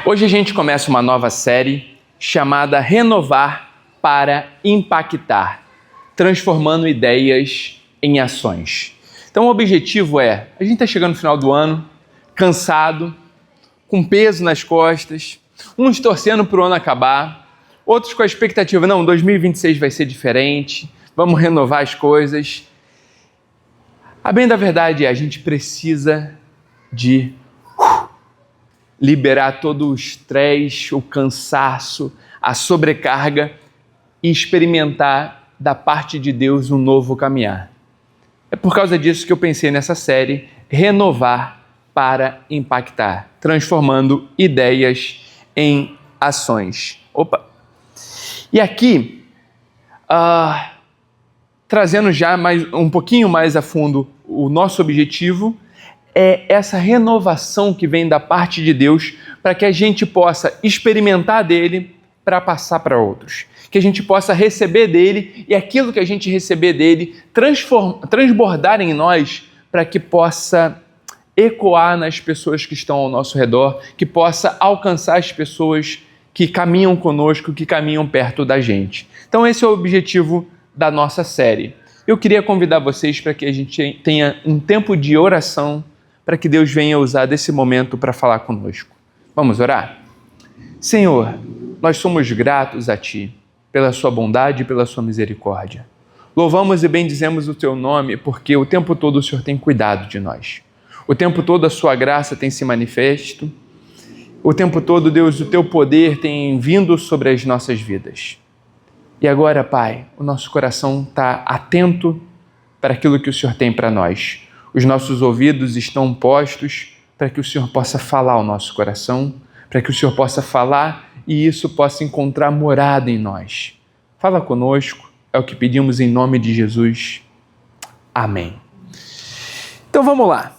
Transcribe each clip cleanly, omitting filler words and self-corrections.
Hoje a gente começa uma nova série chamada Renovar para Impactar, transformando ideias em ações. Então o objetivo é, a gente está chegando no final do ano, cansado, com peso nas costas, uns torcendo para o ano acabar, outros com a expectativa, não, 2026 vai ser diferente, vamos renovar as coisas. A bem da verdade é, a gente precisa de liberar todo o estresse, o cansaço, a sobrecarga e experimentar da parte de Deus um novo caminhar. É por causa disso que eu pensei nessa série, Renovar para Impactar, transformando ideias em ações. E aqui, trazendo já um pouquinho mais a fundo o nosso objetivo, é essa renovação que vem da parte de Deus para que a gente possa experimentar dele para passar para outros. Que a gente possa receber dele e aquilo que a gente receber dele transbordar em nós para que possa ecoar nas pessoas que estão ao nosso redor, que possa alcançar as pessoas que caminham conosco, que caminham perto da gente. Então esse é o objetivo da nossa série. Eu queria convidar vocês para que a gente tenha um tempo de oração para que Deus venha usar desse momento para falar conosco. Vamos orar? Senhor, nós somos gratos a Ti pela Sua bondade e pela Sua misericórdia. Louvamos e bendizemos o Teu nome porque o tempo todo o Senhor tem cuidado de nós. O tempo todo a Sua graça tem se manifesto. O tempo todo, Deus, o Teu poder tem vindo sobre as nossas vidas. E agora, Pai, o nosso coração está atento para aquilo que o Senhor tem para nós. Os nossos ouvidos estão postos para que o Senhor possa falar ao nosso coração, para que o Senhor possa falar e isso possa encontrar morada em nós. Fala conosco, é o que pedimos em nome de Jesus. Amém. Então vamos lá.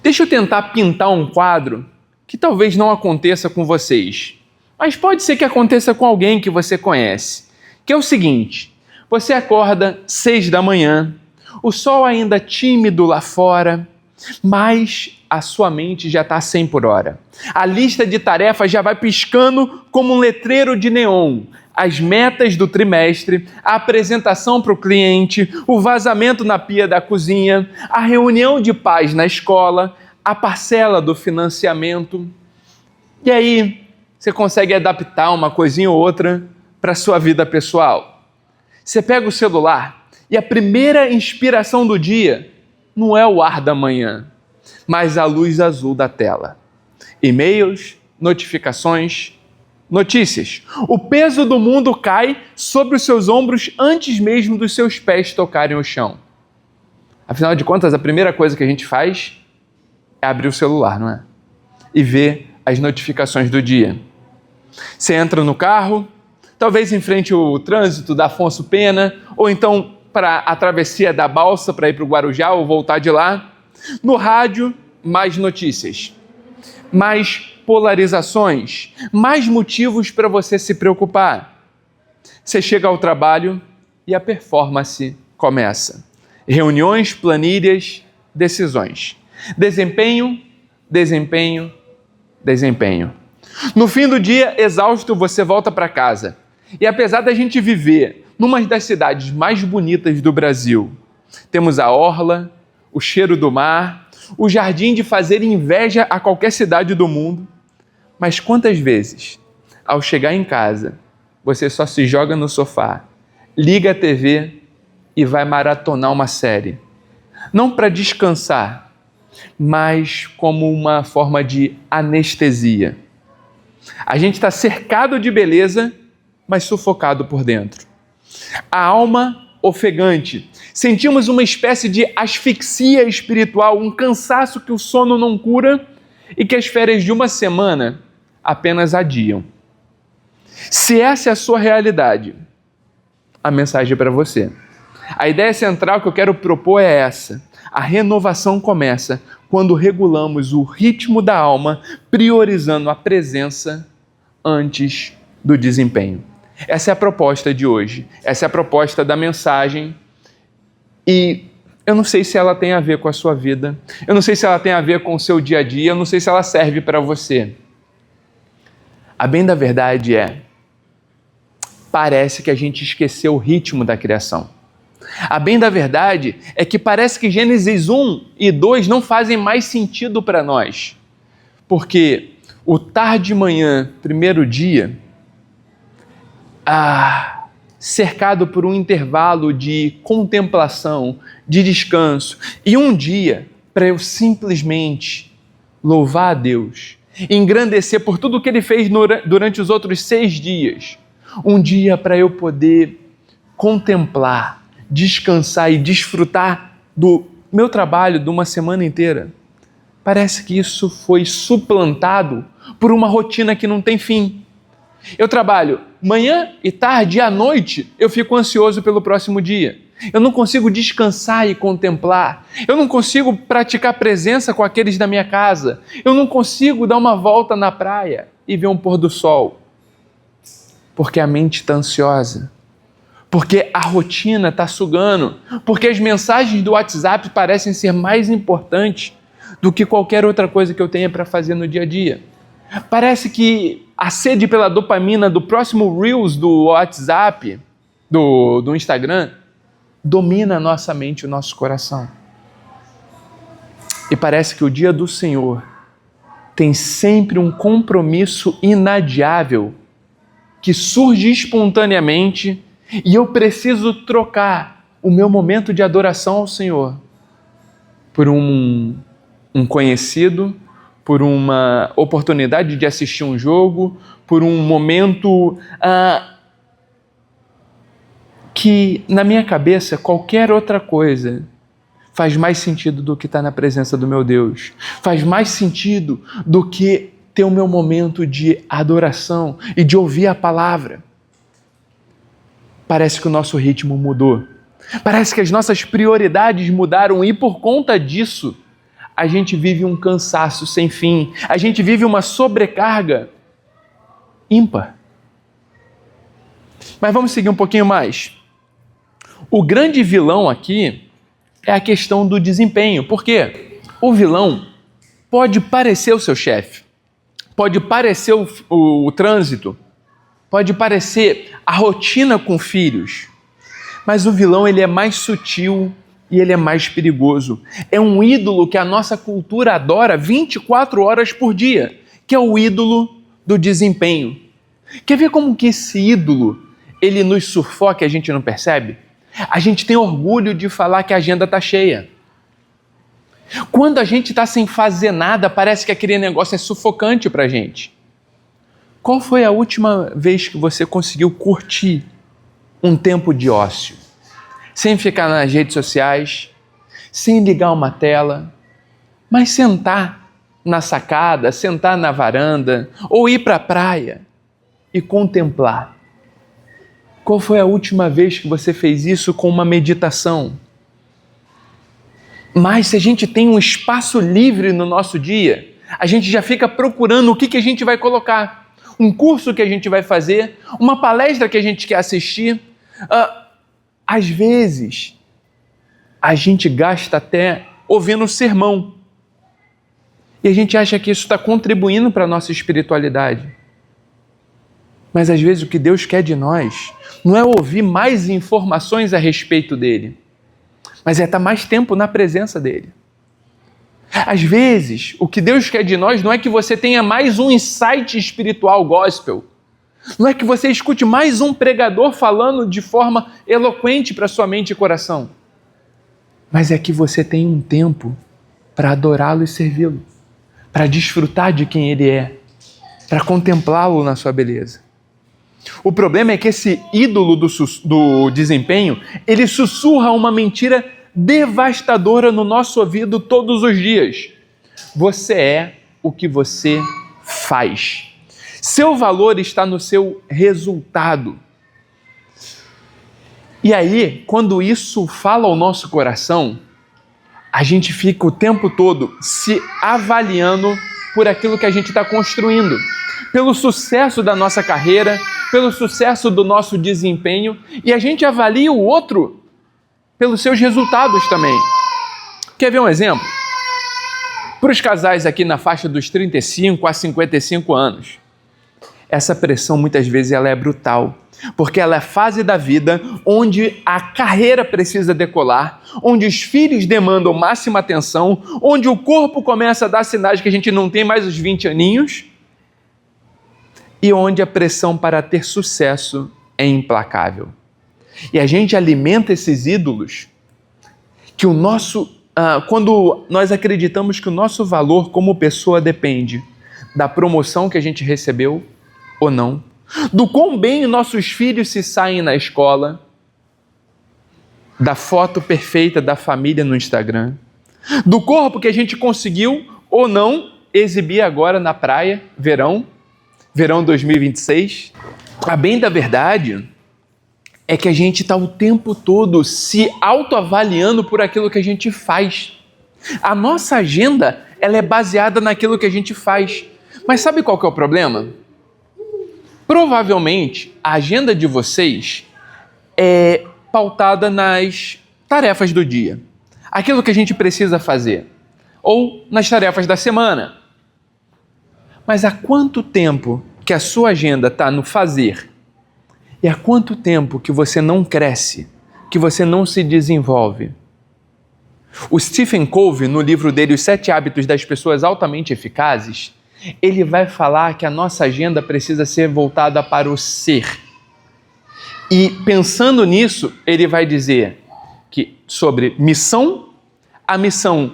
Deixa eu tentar pintar um quadro que talvez não aconteça com vocês, mas pode ser que aconteça com alguém que você conhece, que é o seguinte: você acorda 6 da manhã, o sol ainda tímido lá fora, mas a sua mente já está 100 por hora. A lista de tarefas já vai piscando como um letreiro de neon. As metas do trimestre, a apresentação para o cliente, o vazamento na pia da cozinha, a reunião de pais na escola, a parcela do financiamento. E aí, você consegue adaptar uma coisinha ou outra para a sua vida pessoal. Você pega o celular e a primeira inspiração do dia não é o ar da manhã, mas a luz azul da tela. E-mails, notificações, notícias. O peso do mundo cai sobre os seus ombros antes mesmo dos seus pés tocarem o chão. Afinal de contas, a primeira coisa que a gente faz é abrir o celular, não é? E ver as notificações do dia. Você entra no carro, talvez enfrente o trânsito da Afonso Pena, ou então para a travessia da Balsa para ir para o Guarujá ou voltar de lá. No rádio, mais notícias, mais polarizações, mais motivos para você se preocupar. Você chega ao trabalho e a performance começa. Reuniões, planilhas, decisões. Desempenho, desempenho, desempenho. No fim do dia, exausto, você volta para casa. E apesar da gente viver numa das cidades mais bonitas do Brasil, temos a orla, o cheiro do mar, o jardim de fazer inveja a qualquer cidade do mundo. Mas quantas vezes, ao chegar em casa, você só se joga no sofá, liga a TV e vai maratonar uma série? Não para descansar, mas como uma forma de anestesia. A gente está cercado de beleza, mas sufocado por dentro. A alma ofegante. Sentimos uma espécie de asfixia espiritual, um cansaço que o sono não cura e que as férias de uma semana apenas adiam. Se essa é a sua realidade, a mensagem é para você. A ideia central que eu quero propor é essa. A renovação começa quando regulamos o ritmo da alma, priorizando a presença antes do desempenho. Essa é a proposta de hoje. Essa é a proposta da mensagem. E eu não sei se ela tem a ver com a sua vida, eu não sei se ela tem a ver com o seu dia a dia, eu não sei se ela serve para você. A bem da verdade parece que a gente esqueceu o ritmo da criação. A bem da verdade é que parece que Gênesis 1 e 2 não fazem mais sentido para nós. Porque o tarde de manhã, primeiro dia, cercado por um intervalo de contemplação, de descanso, e um dia para eu simplesmente louvar a Deus, engrandecer por tudo que Ele fez durante os outros 6 dias. Um dia para eu poder contemplar, descansar e desfrutar do meu trabalho de uma semana inteira. Parece que isso foi suplantado por uma rotina que não tem fim. Eu trabalho manhã e tarde e à noite eu fico ansioso pelo próximo dia. Eu não consigo descansar e contemplar. Eu não consigo praticar presença com aqueles da minha casa. Eu não consigo dar uma volta na praia e ver um pôr do sol. Porque a mente está ansiosa. Porque a rotina está sugando. Porque as mensagens do WhatsApp parecem ser mais importantes do que qualquer outra coisa que eu tenha para fazer no dia a dia. Parece que a sede pela dopamina do próximo Reels do WhatsApp, do Instagram, domina a nossa mente e o nosso coração. E parece que o dia do Senhor tem sempre um compromisso inadiável que surge espontaneamente e eu preciso trocar o meu momento de adoração ao Senhor por um conhecido, por uma oportunidade de assistir um jogo, por um momento que, na minha cabeça, qualquer outra coisa faz mais sentido do que estar na presença do meu Deus. Faz mais sentido do que ter o meu momento de adoração e de ouvir a palavra. Parece que o nosso ritmo mudou. Parece que as nossas prioridades mudaram e, por conta disso, a gente vive um cansaço sem fim. A gente vive uma sobrecarga ímpar. Mas vamos seguir um pouquinho mais. O grande vilão aqui é a questão do desempenho. Por quê? O vilão pode parecer o seu chefe, pode parecer o trânsito, pode parecer a rotina com filhos, mas o vilão ele é mais sutil e ele é mais perigoso. É um ídolo que a nossa cultura adora 24 horas por dia, que é o ídolo do desempenho. Quer ver como que esse ídolo ele nos sufoca e a gente não percebe? A gente tem orgulho de falar que a agenda está cheia. Quando a gente está sem fazer nada, parece que aquele negócio é sufocante para a gente. Qual foi a última vez que você conseguiu curtir um tempo de ócio? Sem ficar nas redes sociais, sem ligar uma tela, mas sentar na sacada, sentar na varanda, ou ir para a praia e contemplar. Qual foi a última vez que você fez isso com uma meditação? Mas se a gente tem um espaço livre no nosso dia, a gente já fica procurando o que a gente vai colocar. Um curso que a gente vai fazer, uma palestra que a gente quer assistir. Às vezes, a gente gasta até ouvindo sermão. E a gente acha que isso está contribuindo para a nossa espiritualidade. Mas às vezes o que Deus quer de nós não é ouvir mais informações a respeito dele, mas é estar mais tempo na presença dele. Às vezes, o que Deus quer de nós não é que você tenha mais um insight espiritual gospel, não é que você escute mais um pregador falando de forma eloquente para sua mente e coração, mas é que você tenha um tempo para adorá-lo e servi-lo, para desfrutar de quem ele é, para contemplá-lo na sua beleza. O problema é que esse ídolo do desempenho, ele sussurra uma mentira devastadora no nosso ouvido todos os dias. Você é o que você faz. Seu valor está no seu resultado. E aí, quando isso fala ao nosso coração, a gente fica o tempo todo se avaliando por aquilo que a gente está construindo, pelo sucesso da nossa carreira, pelo sucesso do nosso desempenho, e a gente avalia o outro pelos seus resultados também. Quer ver um exemplo? Para os casais aqui na faixa dos 35 a 55 anos, essa pressão muitas vezes ela é brutal, porque ela é a fase da vida onde a carreira precisa decolar, onde os filhos demandam máxima atenção, onde o corpo começa a dar sinais que a gente não tem mais os 20 aninhos e onde a pressão para ter sucesso é implacável. E a gente alimenta esses ídolos que o nosso... quando nós acreditamos que o nosso valor como pessoa depende da promoção que a gente recebeu ou não, do quão bem nossos filhos se saem na escola, da foto perfeita da família no Instagram, do corpo que a gente conseguiu ou não exibir agora na praia, verão 2026. A bem da verdade é que a gente está o tempo todo se autoavaliando por aquilo que a gente faz. A nossa agenda, ela é baseada naquilo que a gente faz. Mas sabe qual que é o problema? Provavelmente, a agenda de vocês é pautada nas tarefas do dia. Aquilo que a gente precisa fazer. Ou nas tarefas da semana. Mas há quanto tempo que a sua agenda está no fazer? E há quanto tempo que você não cresce, que você não se desenvolve? O Stephen Covey, no livro dele, Os 7 Hábitos das Pessoas Altamente Eficazes, ele vai falar que a nossa agenda precisa ser voltada para o ser. E pensando nisso, ele vai dizer que sobre missão, a missão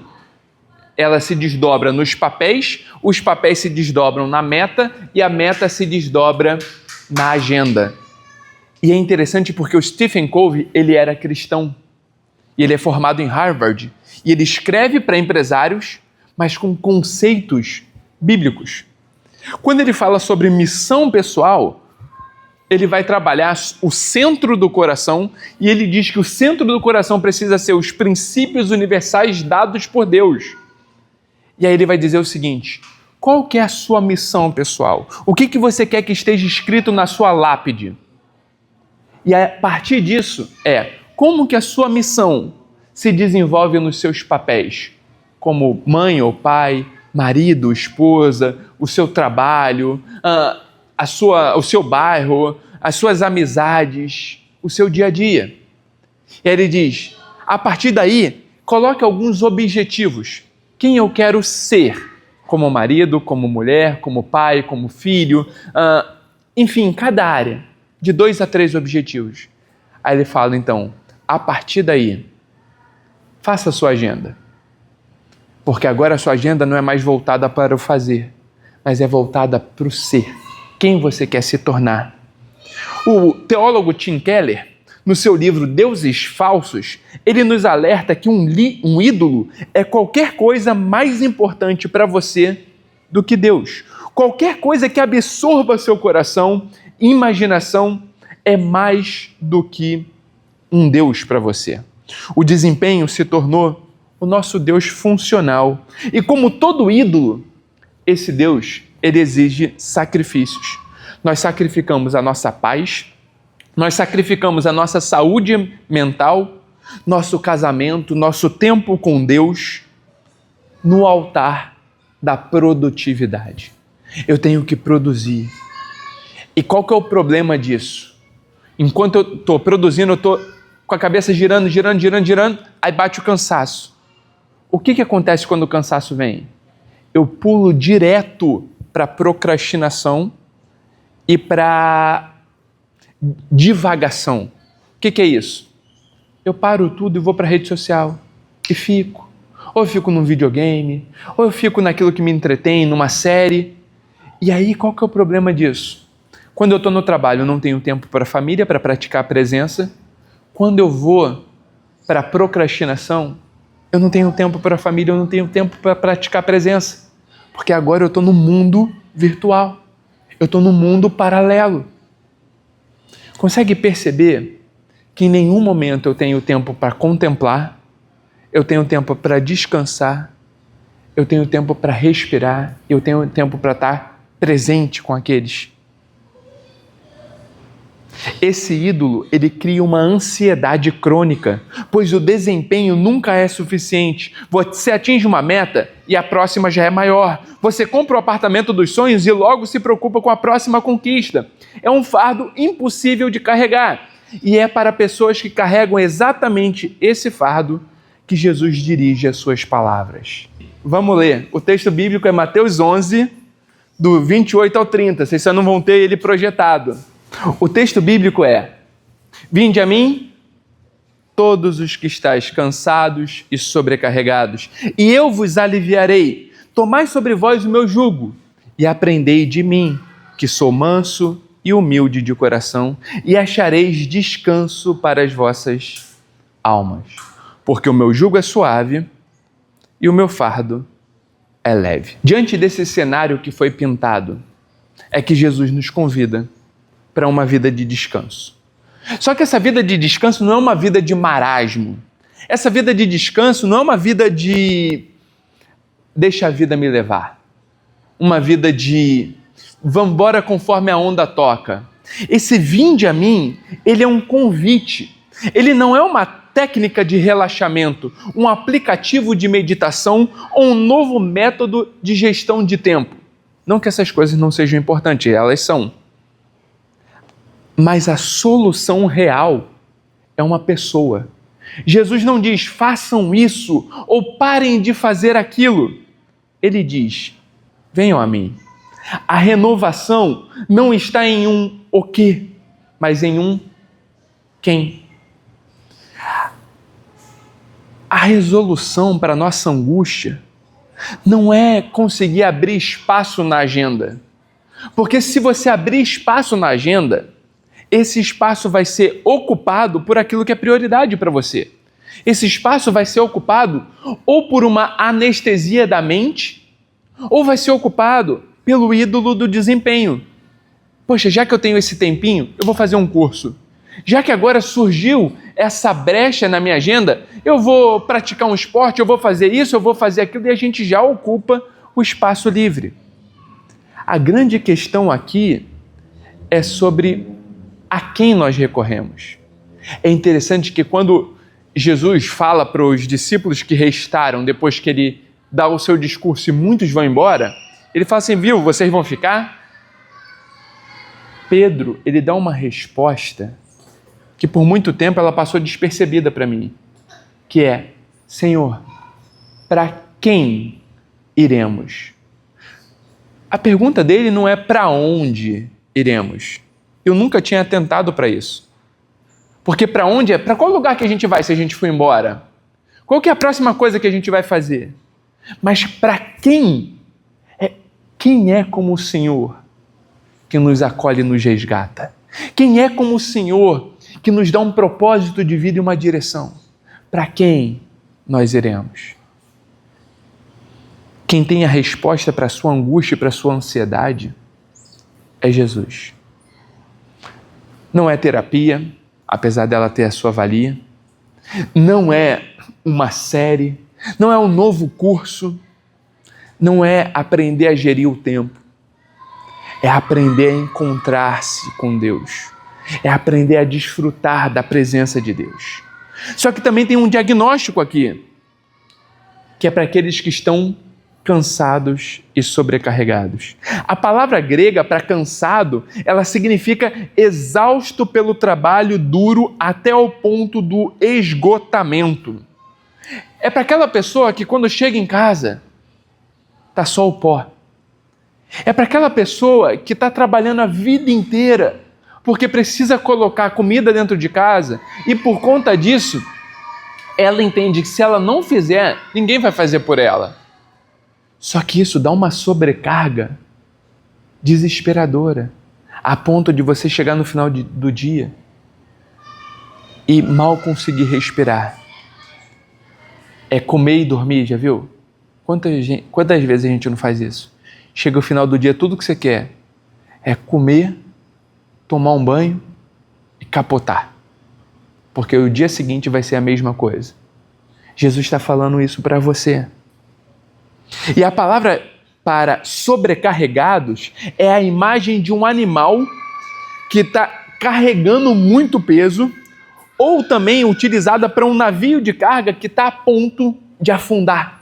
ela se desdobra nos papéis, os papéis se desdobram na meta e a meta se desdobra na agenda. E é interessante porque o Stephen Covey, ele era cristão e ele é formado em Harvard e ele escreve para empresários, mas com conceitos bíblicos. Quando ele fala sobre missão pessoal, ele vai trabalhar o centro do coração e ele diz que o centro do coração precisa ser os princípios universais dados por Deus. E aí ele vai dizer o seguinte: qual que é a sua missão pessoal? O que você quer que esteja escrito na sua lápide? E a partir disso como que a sua missão se desenvolve nos seus papéis? Como mãe ou pai, marido, esposa, o seu trabalho, o seu bairro, as suas amizades, o seu dia a dia. E aí ele diz, a partir daí, coloque alguns objetivos. Quem eu quero ser? Como marido, como mulher, como pai, como filho, enfim, cada área, de 2 a 3 objetivos. Aí ele fala, então, a partir daí, faça a sua agenda. Porque agora a sua agenda não é mais voltada para o fazer, mas é voltada para o ser. Quem você quer se tornar? O teólogo Tim Keller, no seu livro Deuses Falsos, ele nos alerta que um ídolo é qualquer coisa mais importante para você do que Deus. Qualquer coisa que absorva seu coração, imaginação, é mais do que um Deus para você. O desempenho se tornou o nosso Deus funcional. E como todo ídolo, esse Deus, ele exige sacrifícios. Nós sacrificamos a nossa paz, nós sacrificamos a nossa saúde mental, nosso casamento, nosso tempo com Deus, no altar da produtividade. Eu tenho que produzir. E qual que é o problema disso? Enquanto eu estou produzindo, eu estou com a cabeça girando, aí bate o cansaço. O que acontece quando o cansaço vem? Eu pulo direto para procrastinação e para divagação. O que é isso? Eu paro tudo e vou para a rede social e fico. Ou eu fico num videogame, ou eu fico naquilo que me entretém, numa série. E aí, qual que é o problema disso? Quando eu estou no trabalho, eu não tenho tempo para a família, para praticar a presença. Quando eu vou para a procrastinação, eu não tenho tempo para a família, eu não tenho tempo para praticar a presença. Porque agora eu estou no mundo virtual. Eu estou no mundo paralelo. Consegue perceber que em nenhum momento eu tenho tempo para contemplar, eu tenho tempo para descansar, eu tenho tempo para respirar, eu tenho tempo para estar presente com aqueles. Esse ídolo, ele cria uma ansiedade crônica, pois o desempenho nunca é suficiente. Você atinge uma meta e a próxima já é maior. Você compra o apartamento dos sonhos e logo se preocupa com a próxima conquista. É um fardo impossível de carregar. E é para pessoas que carregam exatamente esse fardo que Jesus dirige as suas palavras. Vamos ler. O texto bíblico é Mateus 11, do 28 ao 30. Vocês só não vão ter ele projetado. O texto bíblico é: Vinde a mim, todos os que estáis cansados e sobrecarregados, e eu vos aliviarei. Tomai sobre vós o meu jugo e aprendei de mim, que sou manso e humilde de coração, e achareis descanso para as vossas almas. Porque o meu jugo é suave e o meu fardo é leve. Diante desse cenário que foi pintado, é que Jesus nos convida para uma vida de descanso. Só que essa vida de descanso não é uma vida de marasmo. Essa vida de descanso não é uma vida de deixa a vida me levar. Uma vida de vamos embora conforme a onda toca. Esse vinde a mim, ele é um convite. Ele não é uma técnica de relaxamento, um aplicativo de meditação ou um novo método de gestão de tempo. Não que essas coisas não sejam importantes, elas são. Mas a solução real é uma pessoa. Jesus não diz, façam isso ou parem de fazer aquilo. Ele diz, venham a mim. A renovação não está em um o quê, mas em um quem. A resolução para a nossa angústia não é conseguir abrir espaço na agenda. Porque se você abrir espaço na agenda, esse espaço vai ser ocupado por aquilo que é prioridade para você. Esse espaço vai ser ocupado ou por uma anestesia da mente, ou vai ser ocupado pelo ídolo do desempenho. Poxa, já que eu tenho esse tempinho, eu vou fazer um curso. Já que agora surgiu essa brecha na minha agenda, eu vou praticar um esporte, eu vou fazer isso, eu vou fazer aquilo, e a gente já ocupa o espaço livre. A grande questão aqui é sobre a quem nós recorremos. É interessante que quando Jesus fala para os discípulos que restaram, depois que ele dá o seu discurso e muitos vão embora, ele fala assim, viu, vocês vão ficar? Pedro, ele dá uma resposta que por muito tempo ela passou despercebida para mim, que é, Senhor, para quem iremos? A pergunta dele não é para onde iremos. Eu nunca tinha atentado para isso. Porque para onde é? Para qual lugar que a gente vai se a gente for embora? Qual que é a próxima coisa que a gente vai fazer? Mas para quem? Quem é como o Senhor que nos acolhe e nos resgata? Quem é como o Senhor que nos dá um propósito de vida e uma direção? Para quem nós iremos? Quem tem a resposta para a sua angústia e para a sua ansiedade é Jesus. Não é terapia, apesar dela ter a sua valia. Não é uma série, não é um novo curso, não é aprender a gerir o tempo. É aprender a encontrar-se com Deus. É aprender a desfrutar da presença de Deus. Só que também tem um diagnóstico aqui, que é para aqueles que estão cansados e sobrecarregados. A palavra grega para cansado, ela significa exausto pelo trabalho duro até o ponto do esgotamento. É para aquela pessoa que quando chega em casa, está só o pó. É para aquela pessoa que está trabalhando a vida inteira porque precisa colocar comida dentro de casa e por conta disso, ela entende que se ela não fizer, ninguém vai fazer por ela. Só que isso dá uma sobrecarga desesperadora, a ponto de você chegar no final do dia e mal conseguir respirar. É comer e dormir, já viu? Quantas vezes a gente não faz isso? Chega o final do dia, tudo que você quer é comer, tomar um banho e capotar. Porque o dia seguinte vai ser a mesma coisa. Jesus está falando isso para você. E a palavra para sobrecarregados é a imagem de um animal que está carregando muito peso, ou também utilizada para um navio de carga que está a ponto de afundar.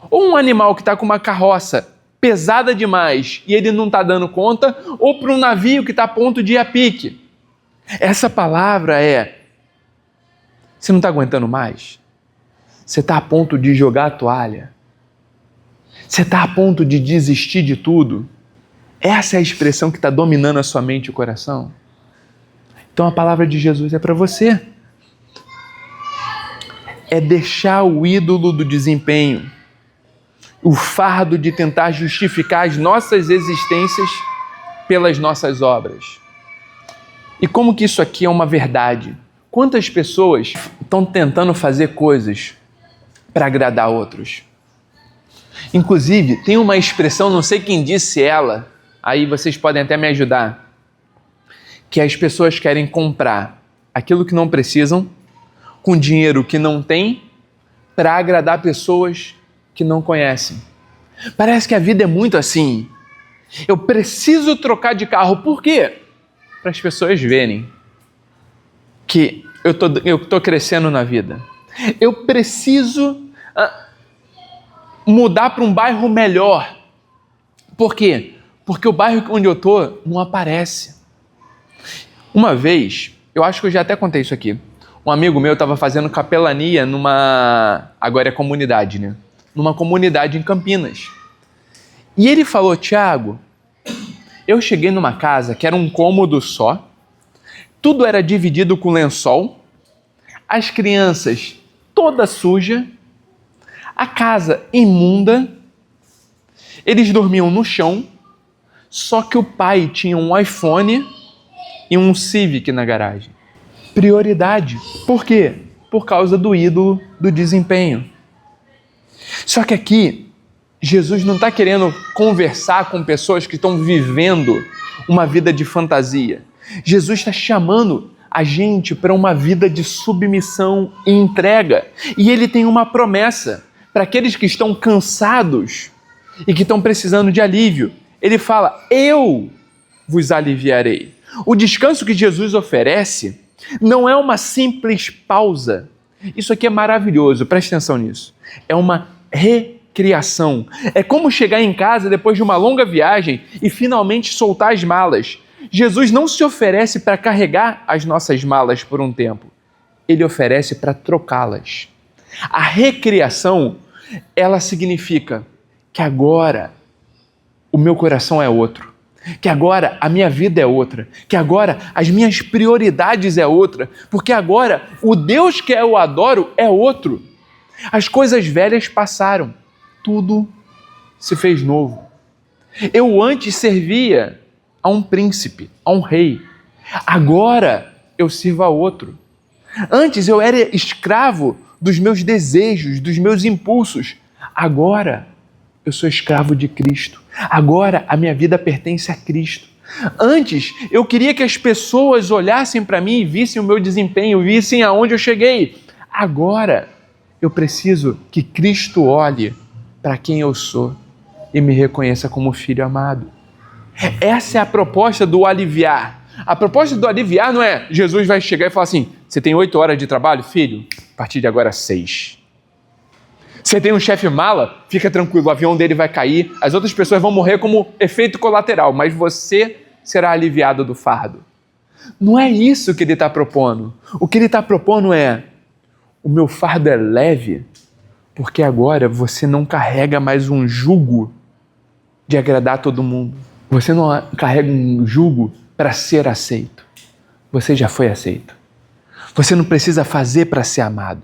Ou um animal que está com uma carroça pesada demais e ele não está dando conta, ou para um navio que está a ponto de ir a pique. Essa palavra é: você não está aguentando mais? Você está a ponto de jogar a toalha? Você está a ponto de desistir de tudo? Essa é a expressão que está dominando a sua mente e o coração? Então a palavra de Jesus é para você. É deixar o ídolo do desempenho, o fardo de tentar justificar as nossas existências pelas nossas obras. E como que isso aqui é uma verdade? Quantas pessoas estão tentando fazer coisas para agradar outros? Inclusive, tem uma expressão, não sei quem disse ela, aí vocês podem até me ajudar, que as pessoas querem comprar aquilo que não precisam, com dinheiro que não tem, para agradar pessoas que não conhecem. Parece que a vida é muito assim. Eu preciso trocar de carro. Por quê? Para as pessoas verem que eu tô crescendo na vida. Eu preciso mudar para um bairro melhor. Por quê? Porque o bairro onde eu tô não aparece. Uma vez, eu acho que eu já até contei isso aqui, um amigo meu estava fazendo capelania agora é comunidade, né? Numa comunidade em Campinas. E ele falou: Tiago, eu cheguei numa casa que era um cômodo só, tudo era dividido com lençol, as crianças toda suja, a casa imunda, eles dormiam no chão, só que o pai tinha um iPhone e um Civic na garagem. Prioridade. Por quê? Por causa do ídolo do desempenho. Só que aqui, Jesus não está querendo conversar com pessoas que estão vivendo uma vida de fantasia. Jesus está chamando a gente para uma vida de submissão e entrega. E ele tem uma promessa para aqueles que estão cansados e que estão precisando de alívio. Ele fala: eu vos aliviarei. O descanso que Jesus oferece não é uma simples pausa. Isso aqui é maravilhoso, preste atenção nisso. É uma recriação. É como chegar em casa depois de uma longa viagem e finalmente soltar as malas. Jesus não se oferece para carregar as nossas malas por um tempo. Ele oferece para trocá-las. A recriação, ela significa que agora o meu coração é outro. Que agora a minha vida é outra, que agora as minhas prioridades é outra, porque agora o Deus que eu adoro é outro. As coisas velhas passaram, tudo se fez novo. Eu antes servia a um príncipe, a um rei, agora eu sirvo a outro. Antes eu era escravo dos meus desejos, dos meus impulsos, agora eu sou escravo de Cristo. Agora a minha vida pertence a Cristo. Antes, eu queria que as pessoas olhassem para mim e vissem o meu desempenho, vissem aonde eu cheguei. Agora, eu preciso que Cristo olhe para quem eu sou e me reconheça como filho amado. Essa é a proposta do aliviar. A proposta do aliviar não é Jesus vai chegar e falar assim: você tem 8 horas de trabalho, filho? A partir de agora, 6. Você tem um chefe mala, fica tranquilo, o avião dele vai cair, as outras pessoas vão morrer como efeito colateral, mas você será aliviado do fardo. Não é isso que ele está propondo. O que ele está propondo é: o meu fardo é leve, porque agora você não carrega mais um jugo de agradar todo mundo. Você não carrega um jugo para ser aceito. Você já foi aceito. Você não precisa fazer para ser amado.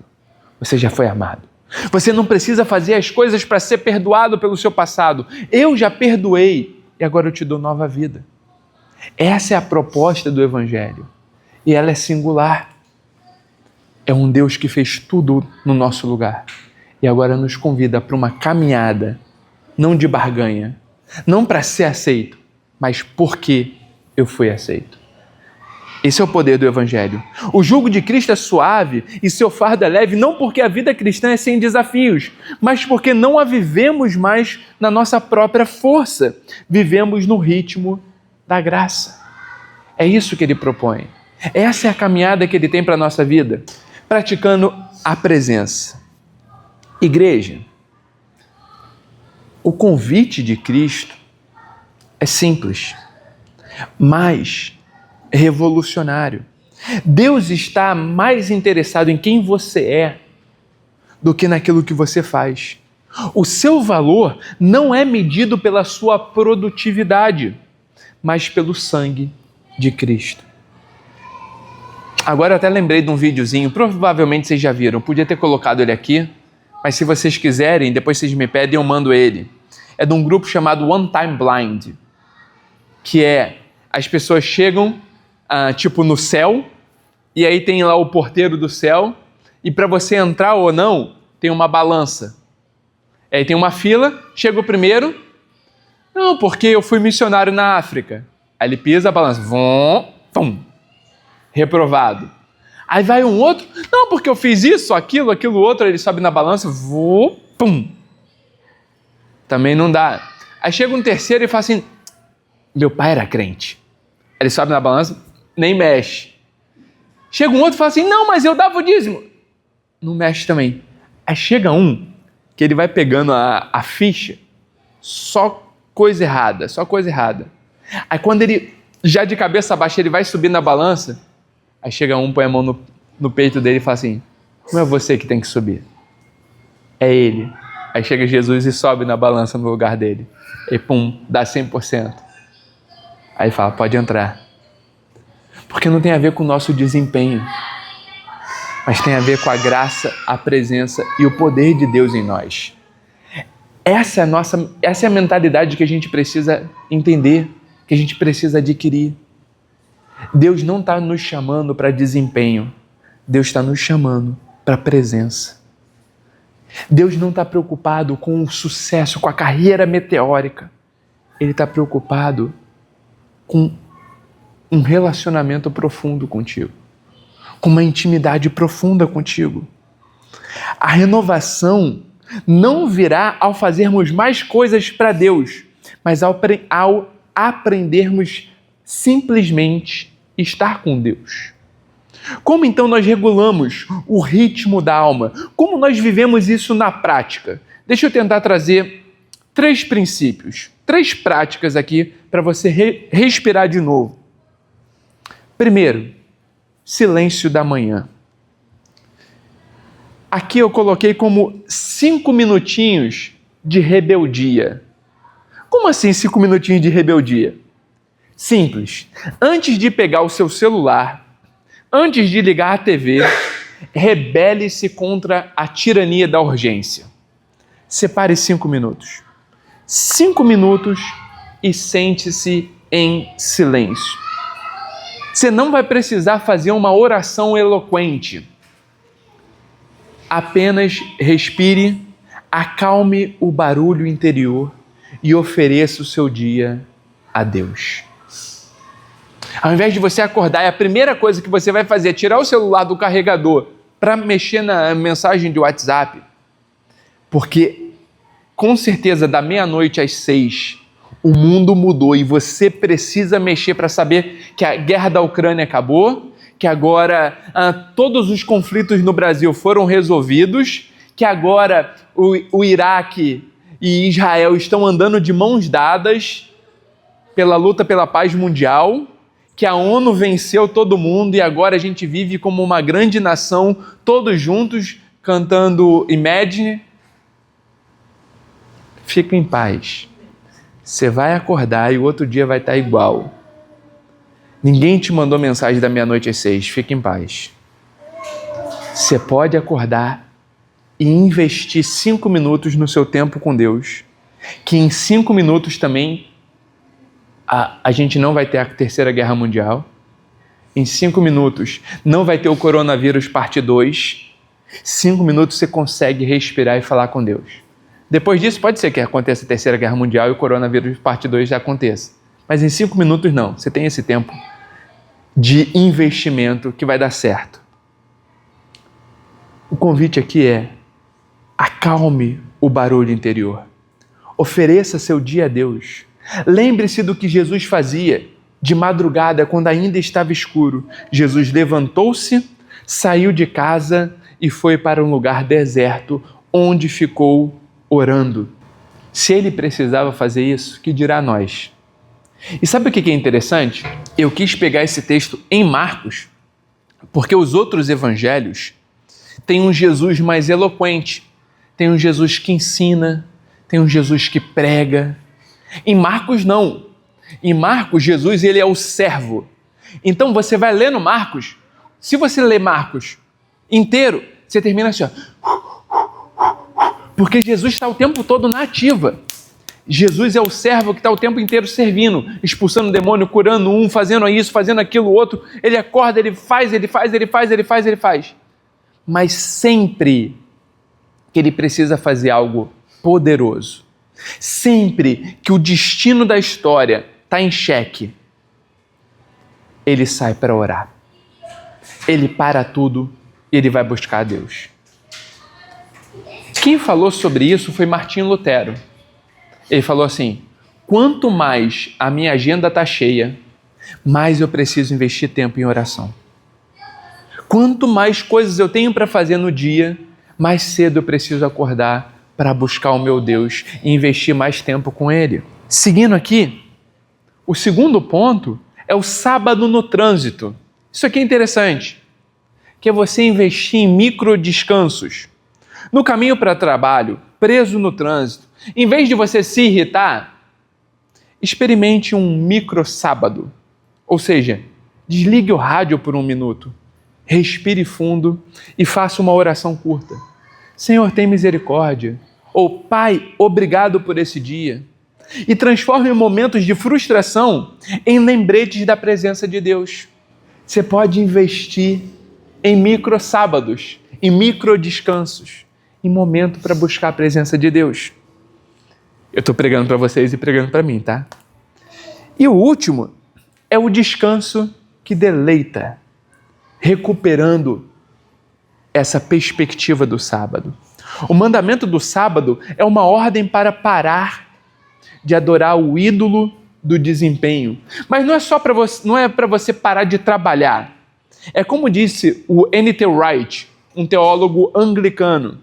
Você já foi amado. Você não precisa fazer as coisas para ser perdoado pelo seu passado. Eu já perdoei e agora eu te dou nova vida. Essa é a proposta do Evangelho. E ela é singular. É um Deus que fez tudo no nosso lugar. E agora nos convida para uma caminhada, não de barganha, não para ser aceito, mas porque eu fui aceito. Esse é o poder do Evangelho. O jugo de Cristo é suave e seu fardo é leve, não porque a vida cristã é sem desafios, mas porque não a vivemos mais na nossa própria força. Vivemos no ritmo da graça. É isso que ele propõe. Essa é a caminhada que ele tem para a nossa vida, praticando a presença. Igreja, o convite de Cristo é simples, mas revolucionário. Deus está mais interessado em quem você é do que naquilo que você faz. O seu valor não é medido pela sua produtividade, mas pelo sangue de Cristo. Agora eu até lembrei de um videozinho, provavelmente vocês já viram, podia ter colocado ele aqui, mas se vocês quiserem, depois vocês me pedem, eu mando ele. É de um grupo chamado One Time Blind, que é, as pessoas chegam, tipo no céu, e aí tem lá o porteiro do céu, e para você entrar ou não, tem uma balança. Aí tem uma fila, chega o primeiro, não, porque eu fui missionário na África. Aí ele pisa a balança, vum, pum, reprovado. Aí vai um outro, não, porque eu fiz isso, aquilo outro, aí ele sobe na balança, vum, pum. Também não dá. Aí chega um terceiro e fala assim, meu pai era crente. Aí ele sobe na balança, nem mexe. Chega um outro e fala assim, não, mas eu dava o dízimo. Não mexe também. Aí chega um, que ele vai pegando a ficha, só coisa errada. Aí quando ele, já de cabeça baixa, ele vai subir na balança, aí chega um, põe a mão no peito dele e fala assim, não é você que tem que subir, é ele. Aí chega Jesus e sobe na balança no lugar dele. E pum, dá 100%. Aí fala, pode entrar. Porque não tem a ver com o nosso desempenho, mas tem a ver com a graça, a presença e o poder de Deus em nós. Essa é a mentalidade que a gente precisa entender, que a gente precisa adquirir. Deus não está nos chamando para desempenho, Deus está nos chamando para presença. Deus não está preocupado com o sucesso, com a carreira meteórica. Ele está preocupado com um relacionamento profundo contigo, com uma intimidade profunda contigo. A renovação não virá ao fazermos mais coisas para Deus, mas ao aprendermos simplesmente estar com Deus. Como então nós regulamos o ritmo da alma? Como nós vivemos isso na prática? Deixa eu tentar trazer 3 princípios, 3 práticas aqui para você respirar de novo. Primeiro, silêncio da manhã. Aqui eu coloquei como 5 minutinhos de rebeldia. Como assim 5 minutinhos de rebeldia? Simples. Antes de pegar o seu celular, antes de ligar a TV, rebele-se contra a tirania da urgência. Separe 5 minutos. 5 minutos e sente-se em silêncio. Você não vai precisar fazer uma oração eloquente. Apenas respire, acalme o barulho interior e ofereça o seu dia a Deus. Ao invés de você acordar, a primeira coisa que você vai fazer é tirar o celular do carregador para mexer na mensagem de WhatsApp, porque com certeza da meia-noite às 6 o mundo mudou e você precisa mexer para saber que a guerra da Ucrânia acabou, que agora todos os conflitos no Brasil foram resolvidos, que agora o Iraque e Israel estão andando de mãos dadas pela luta pela paz mundial, que a ONU venceu todo mundo e agora a gente vive como uma grande nação, todos juntos, cantando Imagine. Fica em paz. Você vai acordar e o outro dia vai estar igual. Ninguém te mandou mensagem da meia-noite às 6, fica em paz. Você pode acordar e investir 5 minutos no seu tempo com Deus, que em 5 minutos também a gente não vai ter a Terceira Guerra Mundial, em 5 minutos não vai ter o coronavírus parte 2, 5 minutos você consegue respirar e falar com Deus. Depois disso pode ser que aconteça a Terceira Guerra Mundial e o coronavírus parte 2 já aconteça, mas em 5 minutos não, você tem esse tempo de investimento que vai dar certo. O convite aqui é: acalme o barulho interior. Ofereça seu dia a Deus. Lembre-se do que Jesus fazia. de madrugada, quando ainda estava escuro, Jesus levantou-se, saiu de casa e foi para um lugar deserto, onde ficou orando. Se ele precisava fazer isso, que dirá nós? E sabe o que é interessante? Eu quis pegar esse texto em Marcos, porque os outros evangelhos têm um Jesus mais eloquente, tem um Jesus que ensina, tem um Jesus que prega. Em Marcos, não. Em Marcos, Jesus ele é o servo. Então, você vai ler no Marcos, se você ler Marcos inteiro, você termina assim, ó. Porque Jesus está o tempo todo na ativa. Jesus é o servo que está o tempo inteiro servindo, expulsando o demônio, curando um, fazendo isso, fazendo aquilo, outro. Ele acorda, ele faz. Mas sempre que ele precisa fazer algo poderoso, sempre que o destino da história está em xeque, ele sai para orar. Ele para tudo e ele vai buscar a Deus. Quem falou sobre isso foi Martinho Lutero. Ele falou assim: quanto mais a minha agenda está cheia, mais eu preciso investir tempo em oração. Quanto mais coisas eu tenho para fazer no dia, mais cedo eu preciso acordar para buscar o meu Deus e investir mais tempo com Ele. Seguindo aqui, o segundo ponto é o sábado no trânsito. Isso aqui é interessante, que é você investir em micro descansos. No caminho para trabalho, preso no trânsito, em vez de você se irritar, experimente um micro sábado. Ou seja, desligue o rádio por 1 minuto, respire fundo e faça uma oração curta. Senhor, tem misericórdia. Ou Pai, obrigado por esse dia. E transforme momentos de frustração em lembretes da presença de Deus. Você pode investir em micro sábados, em micro descansos, em momento para buscar a presença de Deus. Eu estou pregando para vocês e pregando para mim, tá? E o último é o descanso que deleita, recuperando essa perspectiva do sábado. O mandamento do sábado é uma ordem para parar de adorar o ídolo do desempenho. Mas não é só para você, não é para você parar de trabalhar. É como disse o N.T. Wright, um teólogo anglicano.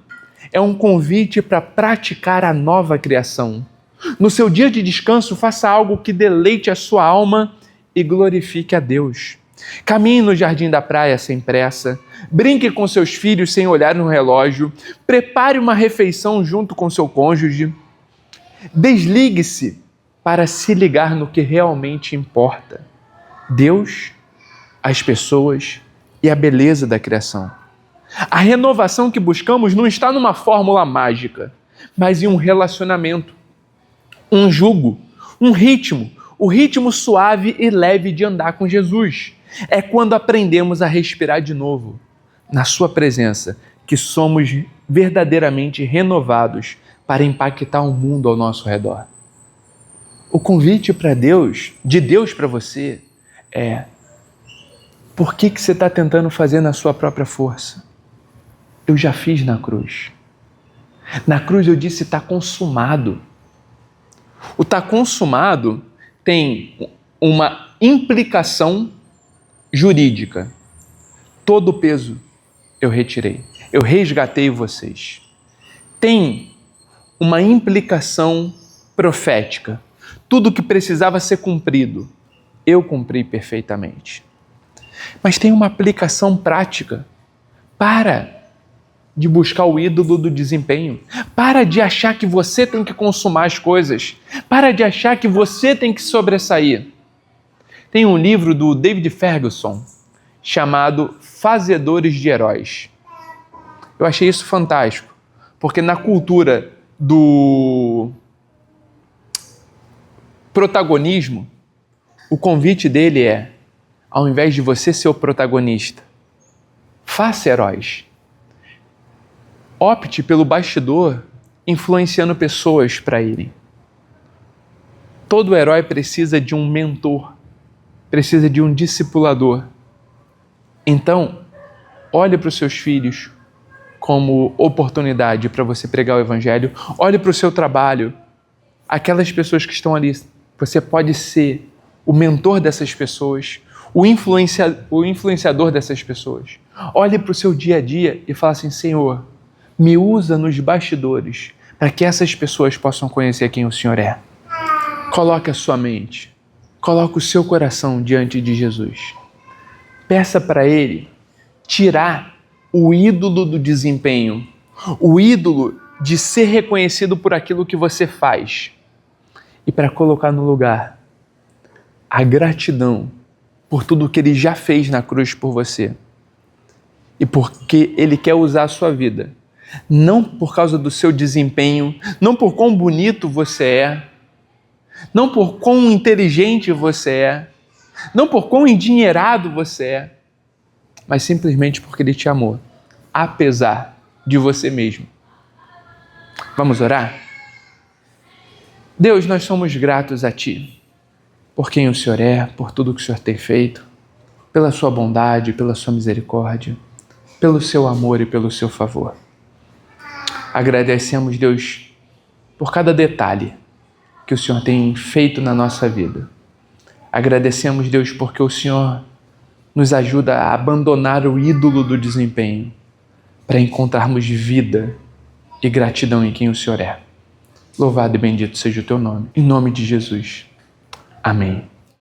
É um convite para praticar a nova criação. No seu dia de descanso, faça algo que deleite a sua alma e glorifique a Deus. Caminhe no jardim da praia sem pressa, brinque com seus filhos sem olhar no relógio, prepare uma refeição junto com seu cônjuge. Desligue-se para se ligar no que realmente importa: Deus, as pessoas e a beleza da criação. A renovação que buscamos não está numa fórmula mágica, mas em um relacionamento, um jugo, um ritmo, o ritmo suave e leve de andar com Jesus. É quando aprendemos a respirar de novo, na sua presença, que somos verdadeiramente renovados para impactar o mundo ao nosso redor. O convite de Deus para você é: por que você está tentando fazer na sua própria força? Eu já fiz na cruz. Na cruz eu disse: está consumado. O está consumado tem uma implicação jurídica. Todo o peso eu retirei. Eu resgatei vocês. Tem uma implicação profética. Tudo que precisava ser cumprido, eu cumpri perfeitamente. Mas tem uma aplicação prática. Para de buscar o ídolo do desempenho. Para de achar que você tem que consumar as coisas. Para de achar que você tem que sobressair. Tem um livro do David Ferguson chamado Fazedores de Heróis. Eu achei isso fantástico, porque na cultura do protagonismo, o convite dele é: ao invés de você ser o protagonista, faça heróis. Opte pelo bastidor, influenciando pessoas para irem. Todo herói precisa de um mentor, precisa de um discipulador. Então, olhe para os seus filhos como oportunidade para você pregar o Evangelho. Olhe para o seu trabalho, aquelas pessoas que estão ali. Você pode ser o mentor dessas pessoas, o influenciador dessas pessoas. Olhe para o seu dia a dia e fale assim: Senhor, me usa nos bastidores para que essas pessoas possam conhecer quem o Senhor é. Coloque a sua mente, coloque o seu coração diante de Jesus. Peça para Ele tirar o ídolo do desempenho, o ídolo de ser reconhecido por aquilo que você faz, e para colocar no lugar a gratidão por tudo que Ele já fez na cruz por você e porque Ele quer usar a sua vida, não por causa do seu desempenho, não por quão bonito você é, não por quão inteligente você é, não por quão endinheirado você é, mas simplesmente porque Ele te amou, apesar de você mesmo. Vamos orar? Deus, nós somos gratos a Ti, por quem o Senhor é, por tudo que o Senhor tem feito, pela Sua bondade, pela Sua misericórdia, pelo Seu amor e pelo Seu favor. Agradecemos, Deus, por cada detalhe que o Senhor tem feito na nossa vida. Agradecemos, Deus, porque o Senhor nos ajuda a abandonar o ídolo do desempenho para encontrarmos vida e gratidão em quem o Senhor é. Louvado e bendito seja o Teu nome. Em nome de Jesus. Amém.